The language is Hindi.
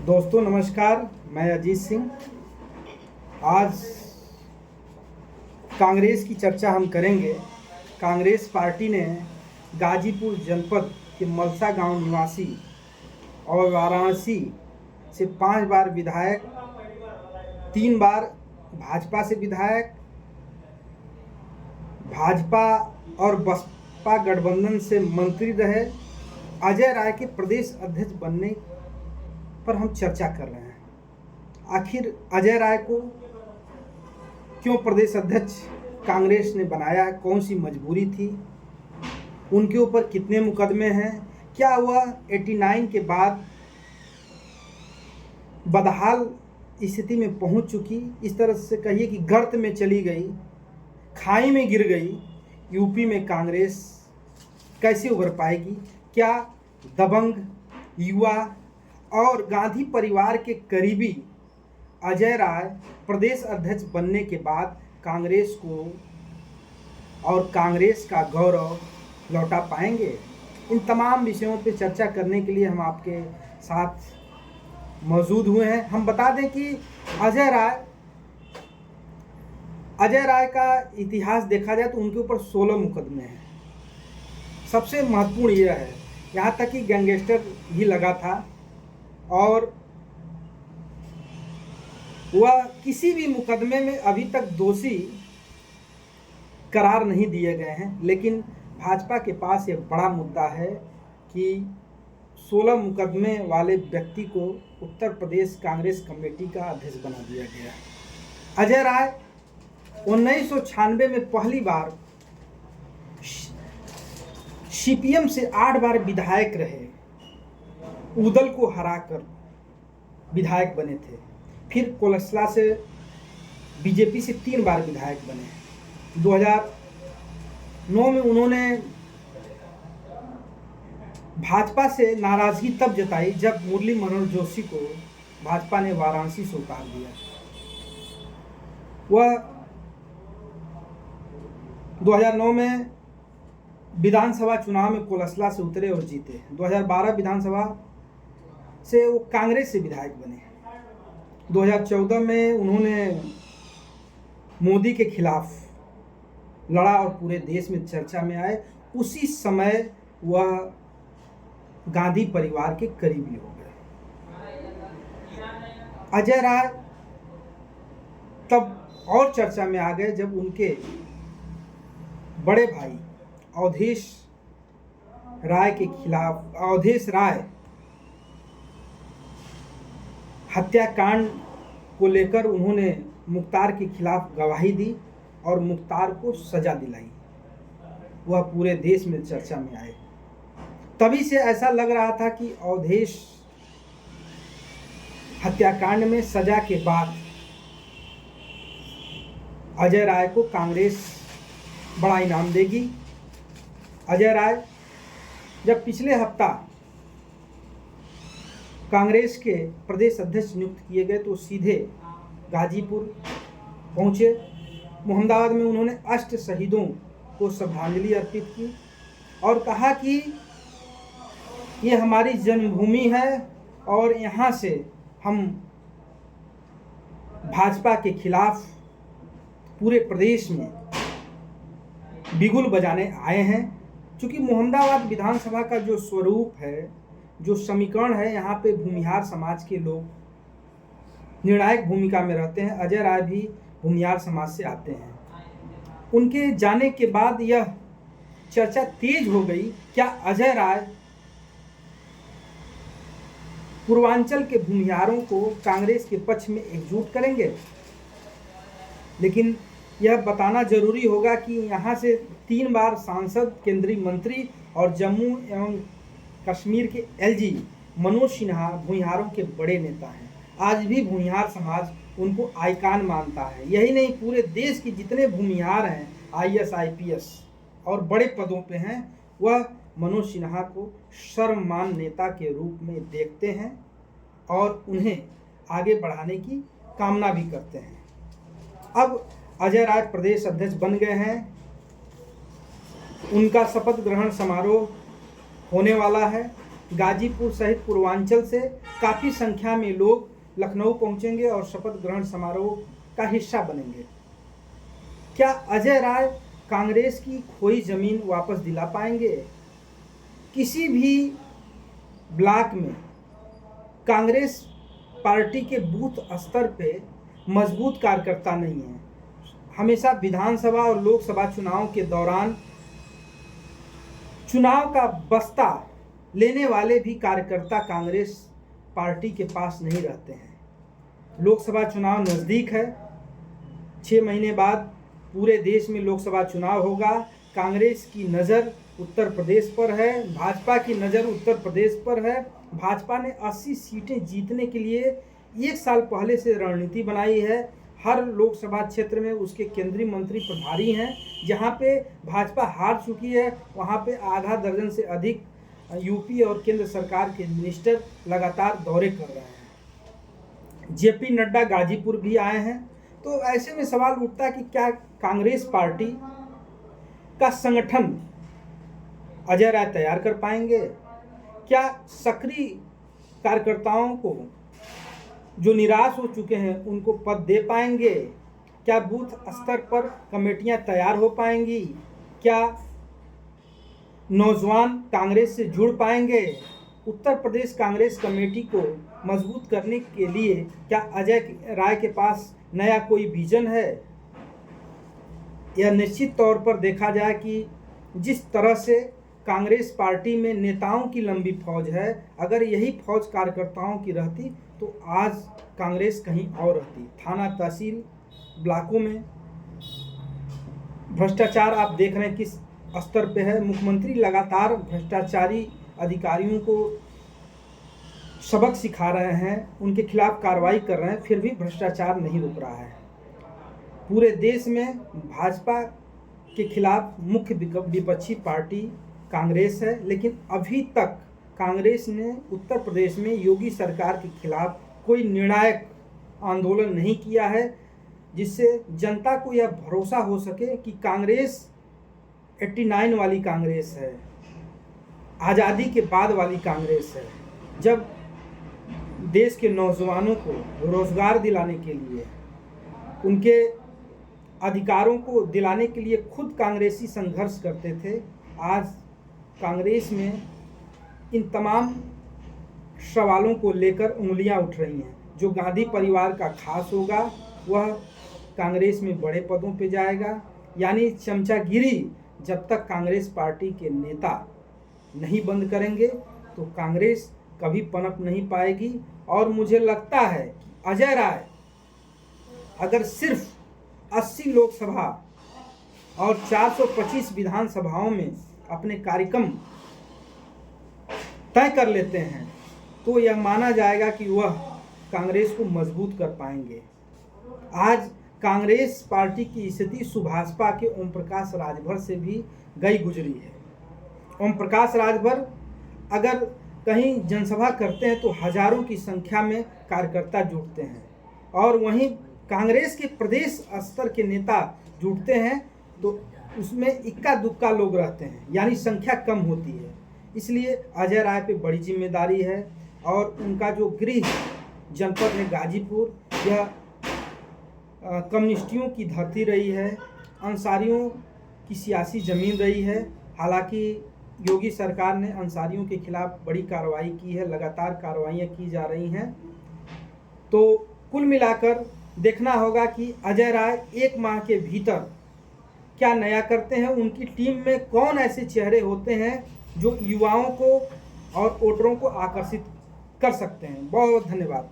दोस्तों नमस्कार, मैं अजीत सिंह। आज कांग्रेस की चर्चा हम करेंगे। कांग्रेस पार्टी ने गाजीपुर जनपद के मलसा गांव निवासी और वाराणसी से 5 बार विधायक, 3 बार भाजपा से विधायक, भाजपा और बसपा गठबंधन से मंत्री रहे अजय राय के प्रदेश अध्यक्ष बनने पर हम चर्चा कर रहे हैं। आखिर अजय राय को क्यों प्रदेश अध्यक्ष कांग्रेस ने बनाया, कौन सी मजबूरी थी, उनके ऊपर कितने मुकदमे हैं, क्या वह 89 के बाद बदहाल स्थिति में पहुंच चुकी, इस तरह से कहिए कि गर्त में चली गई, खाई में गिर गई, यूपी में कांग्रेस कैसे उभर पाएगी, क्या दबंग युवा और गांधी परिवार के करीबी अजय राय प्रदेश अध्यक्ष बनने के बाद कांग्रेस को और कांग्रेस का गौरव लौटा पाएंगे। इन तमाम विषयों पर चर्चा करने के लिए हम आपके साथ मौजूद हुए हैं। हम बता दें कि अजय राय का इतिहास देखा जाए तो उनके ऊपर 16 मुकदमे हैं। सबसे महत्वपूर्ण यह है, यहाँ तक कि गैंगस्टर भी लगा था और वह किसी भी मुकदमे में अभी तक दोषी करार नहीं दिए गए हैं। लेकिन भाजपा के पास एक बड़ा मुद्दा है कि 16 मुकदमे वाले व्यक्ति को उत्तर प्रदेश कांग्रेस कमेटी का अध्यक्ष बना दिया गया। अजय राय 1996 में पहली बार सीपीएम से 8 बार विधायक रहे, उदल को हराकर विधायक बने थे। फिर कोलसला से बीजेपी से 3 बार विधायक बने। 2009 में उन्होंने भाजपा से नाराजगी तब जताई जब मुरली मनोहर जोशी को भाजपा ने वाराणसी से उतार दिया। वह 2009 में विधानसभा चुनाव में कोलसला से उतरे और जीते। 2012 विधानसभा से वो कांग्रेस से विधायक बने। 2014 में उन्होंने मोदी के खिलाफ लड़ा और पूरे देश में चर्चा में आए। उसी समय वह गांधी परिवार के करीबी हो गए। अजय राय तब और चर्चा में आ गए जब उनके बड़े भाई अवधेश राय हत्याकांड को लेकर उन्होंने मुख्तार के खिलाफ गवाही दी और मुख्तार को सजा दिलाई। वह पूरे देश में चर्चा में आए। तभी से ऐसा लग रहा था कि अवधेश हत्याकांड में सजा के बाद अजय राय को कांग्रेस बड़ा इनाम देगी। अजय राय जब पिछले हफ्ता कांग्रेस के प्रदेश अध्यक्ष नियुक्त किए गए तो सीधे गाजीपुर पहुंचे। मोहम्मदाबाद में उन्होंने अष्ट शहीदों को श्रद्धांजलि अर्पित की और कहा कि ये हमारी जन्मभूमि है और यहाँ से हम भाजपा के खिलाफ पूरे प्रदेश में बिगुल बजाने आए हैं। क्योंकि मोहम्मदाबाद विधानसभा का जो स्वरूप है, जो समीकरण है, यहाँ पे भूमिहार समाज के लोग निर्णायक भूमिका में रहते हैं। अजय राय भी भूमिहार समाज से आते हैं। उनके जाने के बाद यह चर्चा तेज हो गई, क्या अजय राय पूर्वांचल के भूमिहारों को कांग्रेस के पक्ष में एकजुट करेंगे। लेकिन यह बताना जरूरी होगा कि यहाँ से 3 बार सांसद, केंद्रीय मंत्री और जम्मू एवं कश्मीर के एलजी मनोज सिन्हा भूमिहारों के बड़े नेता हैं। आज भी भूमिहार समाज उनको आइकान मानता है। यही नहीं, पूरे देश के जितने भूमिहार हैं, आईएएस, आईपीएस और बड़े पदों पे हैं, वह मनोज सिन्हा को सर्वमान्य नेता के रूप में देखते हैं और उन्हें आगे बढ़ाने की कामना भी करते हैं। अब अजय राय प्रदेश अध्यक्ष बन गए हैं। उनका शपथ ग्रहण समारोह होने वाला है। गाजीपुर सहित पूर्वांचल से काफ़ी संख्या में लोग लखनऊ पहुंचेंगे और शपथ ग्रहण समारोह का हिस्सा बनेंगे। क्या अजय राय कांग्रेस की खोई जमीन वापस दिला पाएंगे? किसी भी ब्लॉक में कांग्रेस पार्टी के बूथ स्तर पे मजबूत कार्यकर्ता नहीं है। हमेशा विधानसभा और लोकसभा चुनाव के दौरान चुनाव का बस्ता लेने वाले भी कार्यकर्ता कांग्रेस पार्टी के पास नहीं रहते हैं। लोकसभा चुनाव नज़दीक है, 6 महीने बाद पूरे देश में लोकसभा चुनाव होगा। कांग्रेस की नज़र उत्तर प्रदेश पर है, भाजपा की नज़र उत्तर प्रदेश पर है। भाजपा ने 80 सीटें जीतने के लिए 1 साल पहले से रणनीति बनाई है। हर लोकसभा क्षेत्र में उसके केंद्रीय मंत्री प्रभारी हैं। जहां पे भाजपा हार चुकी है वहां पे आधा दर्जन से अधिक यूपी और केंद्र सरकार के मिनिस्टर लगातार दौरे कर रहे हैं। जेपी नड्डा गाजीपुर भी आए हैं। तो ऐसे में सवाल उठता है कि क्या कांग्रेस पार्टी का संगठन अजय राय तैयार कर पाएंगे? क्या सक्रिय कार्यकर्ताओं को जो निराश हो चुके हैं उनको पद दे पाएंगे? क्या बूथ स्तर पर कमेटियां तैयार हो पाएंगी? क्या नौजवान कांग्रेस से जुड़ पाएंगे? उत्तर प्रदेश कांग्रेस कमेटी को मजबूत करने के लिए क्या अजय राय के पास नया कोई विजन है? यह निश्चित तौर पर देखा जाए कि जिस तरह से कांग्रेस पार्टी में नेताओं की लंबी फौज है, अगर यही फौज कार्यकर्ताओं की रहती तो आज कांग्रेस कहीं और रहती। थाना तहसील ब्लॉकों में भ्रष्टाचार आप देख रहे हैं किस स्तर पे है। मुख्यमंत्री लगातार भ्रष्टाचारी अधिकारियों को सबक सिखा रहे हैं, उनके खिलाफ कार्रवाई कर रहे हैं, फिर भी भ्रष्टाचार नहीं रुक रहा है। पूरे देश में भाजपा के खिलाफ मुख्य विपक्षी पार्टी कांग्रेस है, लेकिन अभी तक कांग्रेस ने उत्तर प्रदेश में योगी सरकार के खिलाफ कोई निर्णायक आंदोलन नहीं किया है, जिससे जनता को यह भरोसा हो सके कि कांग्रेस 89 वाली कांग्रेस है, आज़ादी के बाद वाली कांग्रेस है। जब देश के नौजवानों को रोजगार दिलाने के लिए, उनके अधिकारों को दिलाने के लिए खुद कांग्रेसी संघर्ष करते थे, आज कांग्रेस में इन तमाम सवालों को लेकर उंगलियां उठ रही हैं। जो गांधी परिवार का खास होगा वह कांग्रेस में बड़े पदों पे जाएगा। यानी चमचागिरी जब तक कांग्रेस पार्टी के नेता नहीं बंद करेंगे तो कांग्रेस कभी पनप नहीं पाएगी। और मुझे लगता है कि अजय राय अगर सिर्फ 80 लोकसभा और 425 विधानसभाओं में अपने कार्यक्रम तय कर लेते हैं तो यह माना जाएगा कि वह कांग्रेस को मजबूत कर पाएंगे। आज कांग्रेस पार्टी की स्थिति सुभाषपा के ओम प्रकाश राजभर से भी गई गुजरी है। ओम प्रकाश राजभर अगर कहीं जनसभा करते हैं तो हजारों की संख्या में कार्यकर्ता जुटते हैं, और वहीं कांग्रेस के प्रदेश स्तर के नेता जुटते हैं तो उसमें इक्का दुक्का लोग रहते हैं, यानी संख्या कम होती है। इसलिए अजय राय पे बड़ी जिम्मेदारी है। और उनका जो गृह जनपद है गाजीपुर, यह कम्युनिस्टियों की धरती रही है, अंसारियों की सियासी ज़मीन रही है। हालांकि योगी सरकार ने अंसारियों के खिलाफ बड़ी कार्रवाई की है, लगातार कार्रवाइयाँ की जा रही हैं। तो कुल मिलाकर देखना होगा कि अजय राय 1 माह के भीतर क्या नया करते हैं, उनकी टीम में कौन ऐसे चेहरे होते हैं जो युवाओं को और वोटरों को आकर्षित कर सकते हैं। बहुत बहुत धन्यवाद।